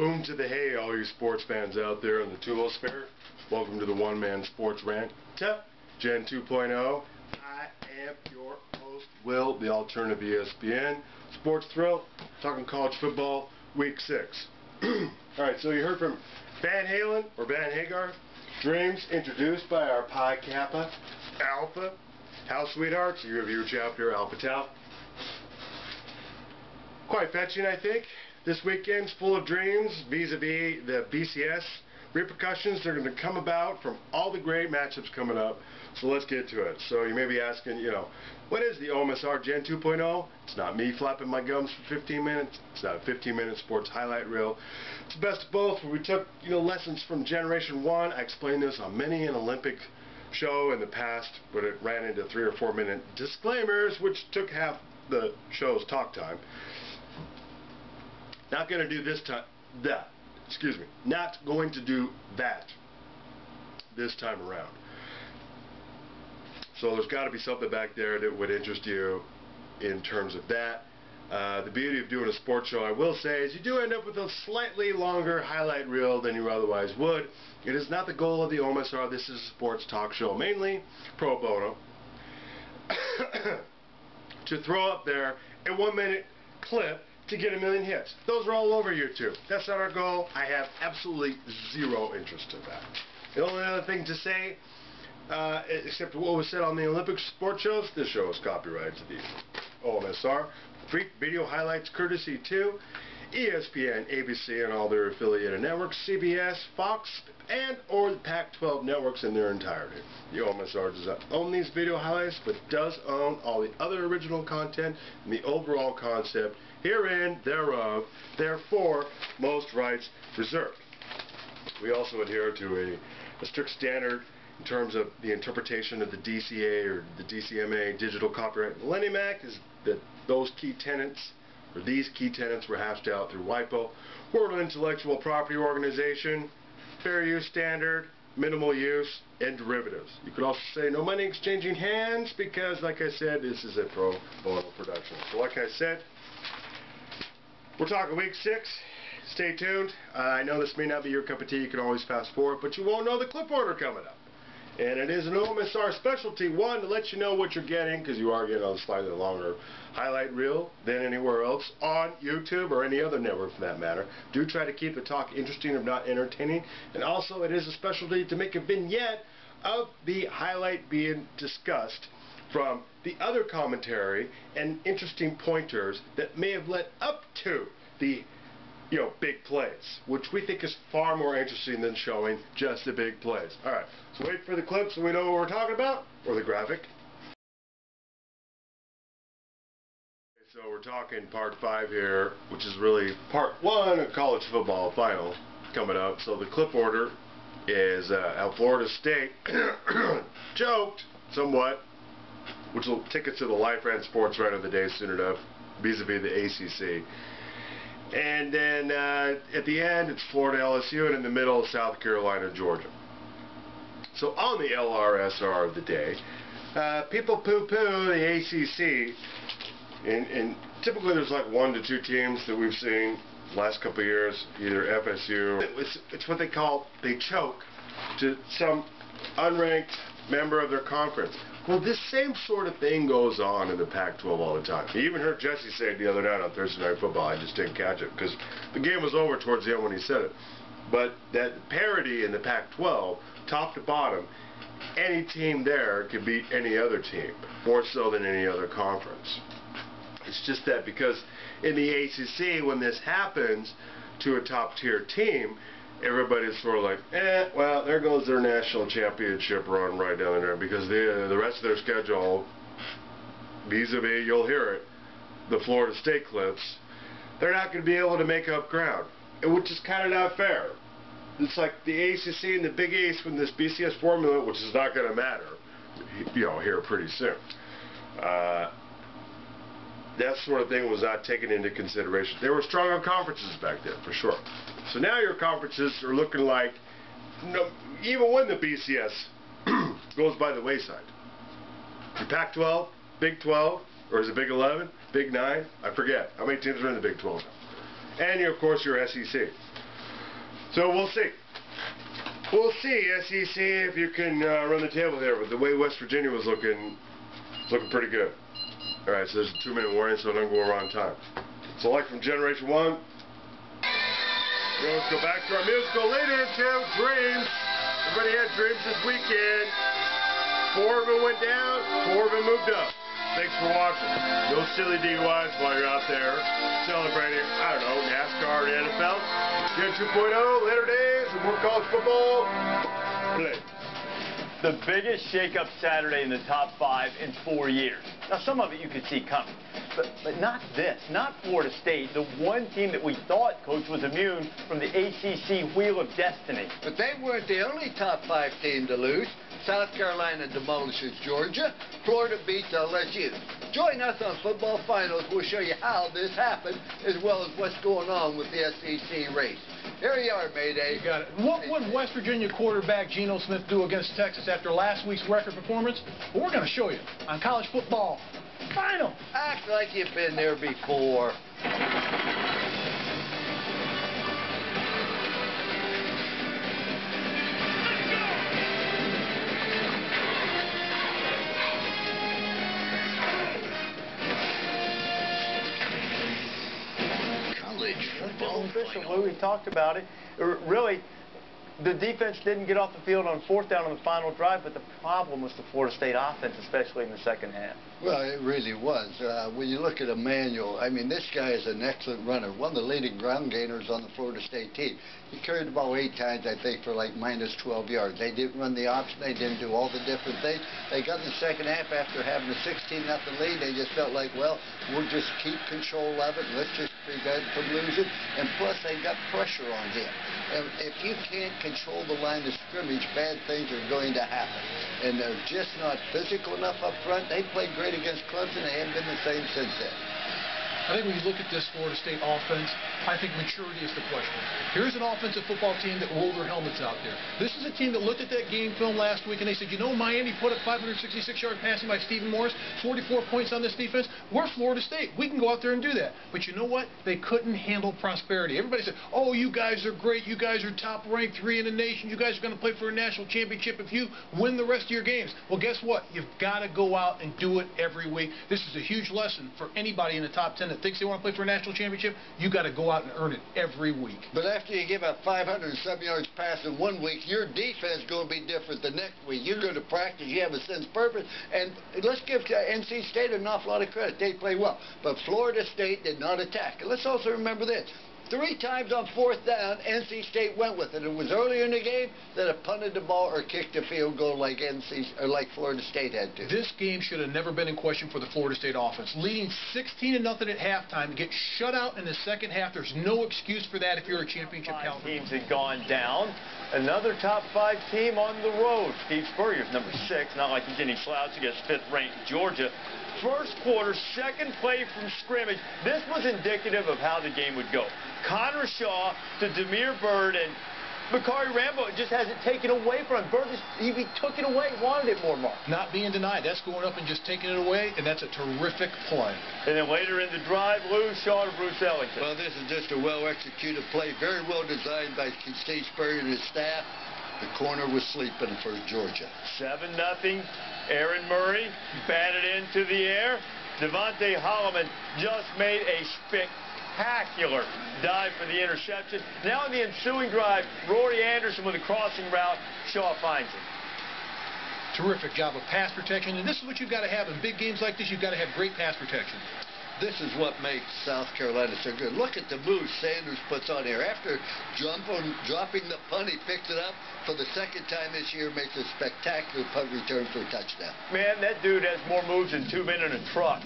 Boom to the hay, all you sports fans out there in the Tulosphere. Welcome to the one-man sports rant. Gen 2.0. I am your host, Will, the alternative ESPN. Sports Thrill, talking college football, week 6. Alright, so you heard from Van Halen, or Van Hagar, Dreams, introduced by our Pi Kappa Alpha House Sweethearts, your review chapter, Alpha Tau. Quite fetching, I think. This weekend's full of dreams vis-a-vis the BCS repercussions that are going to come about from all the great matchups coming up. So let's get to it. So you may be asking, what is the OMSR Gen 2.0? It's not me flapping my gums for 15 minutes. It's not a 15-minute sports highlight reel. It's the best of both, where we took, lessons from Generation 1. I explained this on many an Olympic show in the past, but it ran into 3 or 4 minute disclaimers, which took half the show's talk time. Not going to do this time, not going to do that this time around. So there's got to be something back there that would interest you in terms of that. The beauty of doing a sports show, I will say, is you do end up with a slightly longer highlight reel than you otherwise would. It is not the goal of the OMSR. This is a sports talk show, mainly pro bono, to throw up there a 1-minute clip to get 1 million hits. Those are all over YouTube. That's not our goal. I have absolutely zero interest in that. The only other thing to say, except what was said on the Olympic sports shows, this show is copyrighted to the OMSR. Free video highlights courtesy to ESPN, ABC, and all their affiliated networks, CBS, Fox, and or the Pac-12 networks in their entirety. The OMSR does not own these video highlights, but does own all the other original content and the overall concept herein, thereof, therefore, most rights reserved. We also adhere to a strict standard in terms of the interpretation of the DCA or the DCMA Digital Copyright Millennium Act, is that those key tenets, or these key tenets, were hashed out through WIPO, World Intellectual Property Organization, fair use standard, minimal use, and derivatives. You could also say no money exchanging hands, because, like I said, this is a pro bono production. So like I said, we're talking week 6. Stay tuned. I know this may not be your cup of tea. You can always fast forward, but you won't know the clip order coming up. And it is an OMSR specialty, one, to let you know what you're getting, because you are getting a slightly longer highlight reel than anywhere else on YouTube or any other network for that matter. Do try to keep the talk interesting, if not entertaining. And also, it is a specialty to make a vignette of the highlight being discussed from the other commentary and interesting pointers that may have led up to the big plays, which we think is far more interesting than showing just the big plays. Alright, so wait for the clip so we know what we're talking about, or the graphic. So we're talking part 5 here, which is really part 1 of college football final coming up. So the clip order is how Florida State joked somewhat, which will take us to the Life Ran Sports Right of the Day soon enough, vis-a-vis the ACC. And then at the end, it's Florida, LSU, and in the middle, South Carolina, Georgia. So on the LRSR of the day, people poo-poo the ACC, and typically there's like 1 to 2 teams that we've seen the last couple of years, either FSU. It's what they choke to some unranked member of their conference. Well, this same sort of thing goes on in the Pac-12 all the time. You even heard Jesse say it the other night on Thursday Night Football. I just didn't catch it because the game was over towards the end when he said it. But that parity in the Pac-12, top to bottom, any team there can beat any other team, more so than any other conference. It's just that because in the ACC, when this happens to a top-tier team, everybody's sort of like, well, there goes their national championship run right down there, because the rest of their schedule, vis-a-vis, you'll hear it, the Florida State clips, they're not going to be able to make up ground, which is kind of not fair. It's like the ACC and the Big East with this BCS formula, which is not going to matter, here pretty soon. That sort of thing was not taken into consideration. There were stronger conferences back then, for sure. So now your conferences are looking like, even when the BCS goes by the wayside. Your Pac-12, Big 12, or is it Big 11, Big 9? I forget. How many teams are in the Big 12 now? And, of course, your SEC. So we'll see. We'll see, SEC, if you can run the table here. But the way West Virginia was looking, it's looking pretty good. All right, so there's a 2-minute warning, so don't go around time. So like from Generation 1, let's go back to our musical leader to Dreams. Everybody had dreams this weekend. 4 of them went down, 4 of them moved up. Thanks for watching. No silly DUIs while you're out there celebrating, I don't know, NASCAR or the NFL. Gen 2.0, later days, and more college football. Play. The biggest shake-up Saturday in the top 5 in 4 years. Now, some of it you could see coming, but not this. Not Florida State, the one team that we thought, Coach, was immune from the ACC Wheel of Destiny. But they weren't the only top 5 team to lose. South Carolina demolishes Georgia. Florida beats LSU. Join us on Football Finals. We'll show you how this happened, as well as what's going on with the SEC race. Here you are, Mayday. You got it. What would West Virginia quarterback Geno Smith do against Texas after last week's record performance? Well, we're going to show you on College Football Final. Act like you've been there before. Lou, we talked about it. Really, the defense didn't get off the field on 4th down on the final drive, but the problem was the Florida State offense, especially in the second half. Well, it really was. When you look at Emmanuel, I mean, this guy is an excellent runner, one of the leading ground gainers on the Florida State team. He carried the ball 8 times, I think, for like minus 12 yards. They didn't run the option. They didn't do all the different things. They got in the second half after having a 16-0 lead. They just felt like, well, we'll just keep control of it. Let's just prevent from losing. And plus, they got pressure on him. And if you can't control the line of scrimmage, bad things are going to happen. And they're just not physical enough up front. They played great against Clemson. They haven't been the same since then. I think when you look at this Florida State offense, I think maturity is the question. Here's an offensive football team that rolled their helmets out there. This is a team that looked at that game film last week and they said, you know, Miami put up 566-yard passing by Stephen Morris, 44 points on this defense. We're Florida State. We can go out there and do that. But you know what? They couldn't handle prosperity. Everybody said, oh, you guys are great. You guys are top ranked, 3 in the nation. You guys are going to play for a national championship if you win the rest of your games. Well, guess what? You've got to go out and do it every week. This is a huge lesson for anybody in the top 10 that thinks they want to play for a national championship. You got to go out and earn it every week. But after you give up 507 yards passing one week, your defense is going to be different the next week. You go to practice, you have a sense of purpose, and let's give NC State an awful lot of credit. They play well. But Florida State did not attack. And let's also remember this. 3 times on 4th down, NC State went with it. It was earlier in the game that it punted the ball or kicked a field goal like Florida State had to. This game should have never been in question for the Florida State offense. Leading 16-0 at halftime, get shut out in the second half. There's no excuse for that if you're a championship caliber. Teams had gone down. Another top 5 team on the road. Steve Spurrier's number 6, not like he's any slouch against 5th-ranked Georgia. First quarter, second play from scrimmage. This was indicative of how the game would go. Connor Shaw to Demir Bird, and Bakari Rambo just has it taken away from him. Bird he took it away, wanted it more, Mark. Not being denied. That's going up and just taking it away, and that's a terrific play. And then later in the drive, Lou Shaw to Bruce Ellington. Well, this is just a well-executed play, very well designed by Steve Spurrier and his staff. The corner was sleeping for Georgia. 7-0. Aaron Murray batted into the air. Devontae Holloman just made a spectacular dive for the interception. Now in the ensuing drive, Rory Anderson with a crossing route. Shaw finds him. Terrific job of pass protection, and this is what you've got to have in big games like this. You've got to have great pass protection. This is what makes South Carolina so good. Look at the move Sanders puts on here. After dropping the punt, he picks it up for the second time this year, makes a spectacular punt return for a touchdown. Man, that dude has more moves than 2 men in a truck.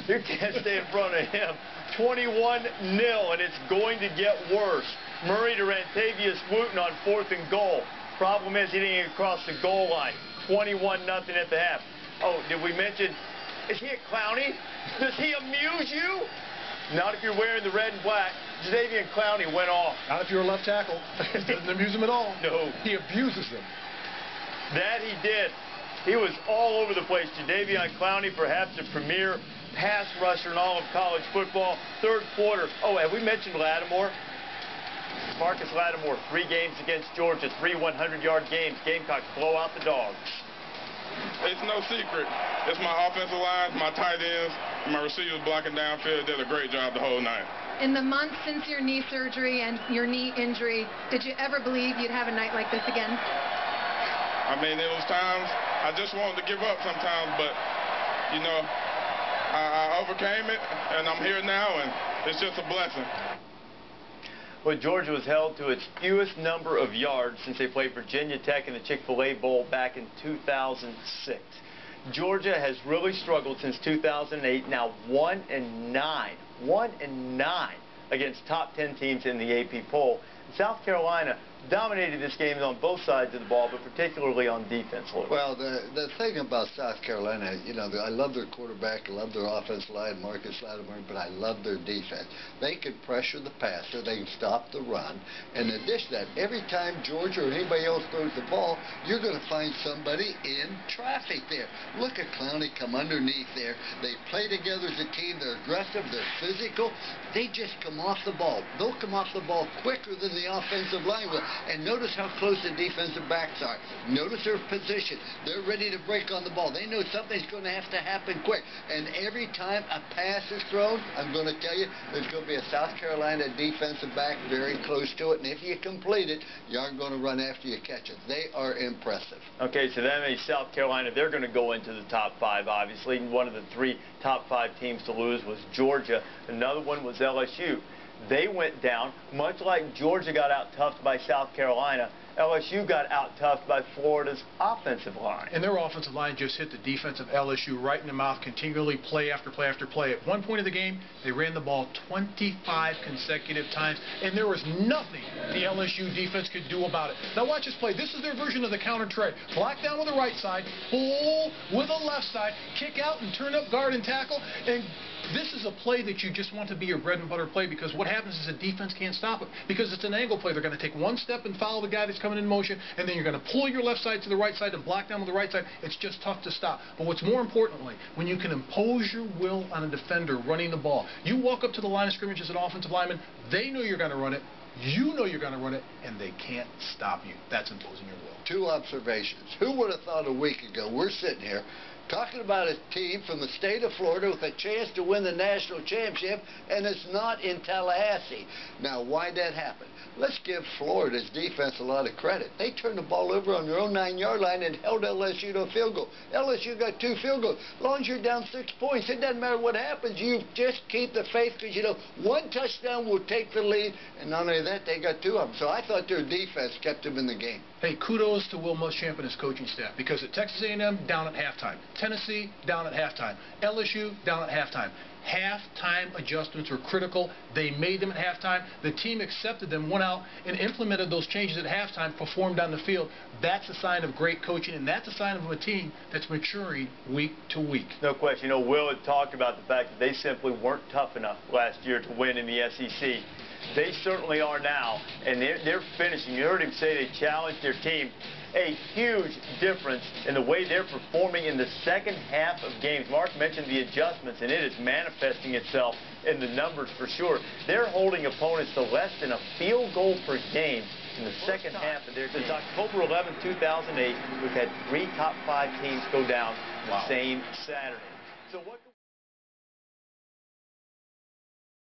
You can't stay in front of him. 21-0, and it's going to get worse. Murray to Rantavius Wooten on 4th and goal. Problem is he didn't get across the goal line. 21-0 at the half. Oh, did we mention, is he a Clowney? Does he amuse you? Not if you're wearing the red and black. Jadeveon Clowney went off. Not if you're a left tackle. It doesn't amuse him at all. No. He abuses them. That he did. He was all over the place. Jadeveon Clowney, perhaps the premier pass rusher in all of college football. Third quarter. Oh, have we mentioned Lattimore? Marcus Lattimore, 3 games against Georgia, 3 100-yard games. Gamecocks blow out the Dogs. It's no secret. It's my offensive line, my tight ends, my receivers blocking downfield. Did a great job the whole night. In the months since your knee surgery and your knee injury, did you ever believe you'd have a night like this again? I mean, it was times I just wanted to give up sometimes, but, you know, I overcame it, and I'm here now, and it's just a blessing. Well, Georgia was held to its fewest number of yards since they played Virginia Tech in the Chick-fil-A Bowl back in 2006. Georgia has really struggled since 2008, now 1-9. 1-9 against top 10 teams in the AP poll. South Carolina dominated this game on both sides of the ball, but particularly on defense. Well, the thing about South Carolina, you know, I love their quarterback, I love their offensive line, Marcus Lattimore, but I love their defense. They can pressure the passer, they can stop the run, and in addition to that, every time Georgia or anybody else throws the ball, you're going to find somebody in traffic there. Look at Clowney come underneath there. They play together as a team. They're aggressive. They're physical. They just come off the ball. They'll come off the ball quicker than the offensive line will. And notice how close the defensive backs are. Notice their position. They're ready to break on the ball. They know something's going to have to happen quick. And every time a pass is thrown, I'm going to tell you, there's going to be a South Carolina defensive back very close to it. And if you complete it, you aren't going to run after you catch it. They are impressive. Okay, so that means South Carolina, they're going to go into the top 5, obviously. One of the 3 top 5 teams to lose was Georgia. Another one was LSU. They went down, much like Georgia got out-toughed by South Carolina. LSU got out-toughed by Florida's offensive line. And their offensive line just hit the defense of LSU right in the mouth, continually play after play after play. At one point of the game, they ran the ball 25 consecutive times, and there was nothing the LSU defense could do about it. Now watch this play. This is their version of the counter trey. Block down with the right side, pull with the left side, kick out and turn up guard and tackle, and this is a play that you just want to be your bread and butter play, because what happens is the defense can't stop it, because it's an angle play. They're going to take one step and follow the guy that's coming in motion, and then you're going to pull your left side to the right side and block down with the right side. It's just tough to stop. But what's more importantly, when you can impose your will on a defender running the ball, you walk up to the line of scrimmage as an offensive lineman, they know you're going to run it, you know you're going to run it, and they can't stop you. That's imposing your will. 2 observations. Who would have thought a week ago we're sitting here talking about a team from the state of Florida with a chance to win the national championship, and it's not in Tallahassee. Now, why'd that happen? Let's give Florida's defense a lot of credit. They turned the ball over on their own 9-yard line and held LSU to a field goal. LSU got 2 field goals. As long as you're down 6 points, it doesn't matter what happens. You just keep the faith, because, you know, 1 touchdown will take the lead, and not only that, they got 2 of them. So I thought their defense kept them in the game. Hey, kudos to Will Muschamp and his coaching staff, because at Texas A&M, down at halftime. Tennessee, down at halftime. LSU, down at halftime. Halftime adjustments were critical. They made them at halftime. The team accepted them, went out and implemented those changes at halftime, performed on the field. That's a sign of great coaching, and that's a sign of a team that's maturing week to week. No question. You know, Will had talked about the fact that they simply weren't tough enough last year to win in the SEC. They certainly are now, and they're finishing. You heard him say they challenged their team. A huge difference in the way they're performing in the second half of games. Mark mentioned the adjustments, and it is manifesting itself in the numbers for sure. They're holding opponents to less than a field goal per game in the second half of their game. Since October 11, 2008, we've had 3 top 5 teams go down the same Saturday. So what